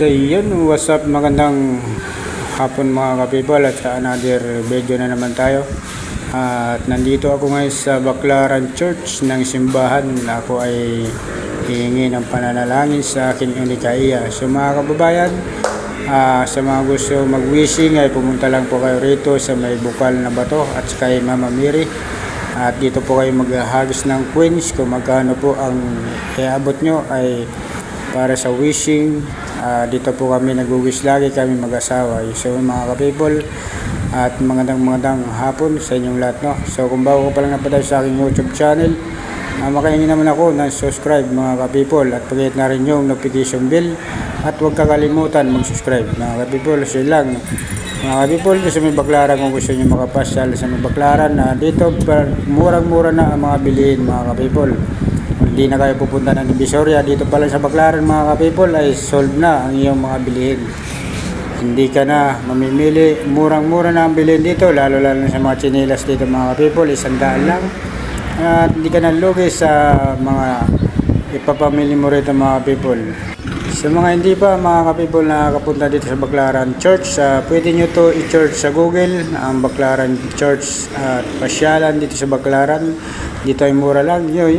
So yun, what's up, magandang hapon mga ka-people, at sa another video na naman tayo. At nandito ako ngayon sa Baclaran Church ng simbahan. Ako ay hihingi ng pananalangin sa aking unikaiya. So mga kababayan, sa mga gusto mag-wishing ay pumunta lang po kayo rito sa may bukal na bato at kay Mama Mary. At dito po kayo maghahagis ng coins. Kung magkano po ang iabot nyo ay para sa wishing. Dito po kami nag-wish lagi, kami mag-asawa. So mga ka-people, at magandang hapon sa inyong lahat, no? So kung bago ko pa lang napadal sa aking YouTube channel, makahingi naman ako ng subscribe mga ka-people, at pag-hit na rin yung notification bell, at huwag kakalimutan mag-subscribe mga ka-people. So lang mga ka-people, sa may Baclaran, kung gusto nyo makapasyal sa may Baclaran, dito murang-mura na ang mga bilihin mga ka-people. Hindi na kayo pupunta ng Divisoria, dito pala sa Baclaran mga ka-people ay sold na ang iyong mga bilihin. Hindi ka na mamimili, murang-mura na ang bilihin dito, lalo sa mga chinelas dito mga ka-people, 100 lang. At hindi ka na lugi sa mga ipapamili mo rito mga ka-people. Sa mga hindi pa mga ka-people na nakapunta dito sa Baclaran Church, pwede nyo to i-search sa Google, ang Baclaran Church at pasyalan dito sa Baclaran. Dito ay mura lang, yun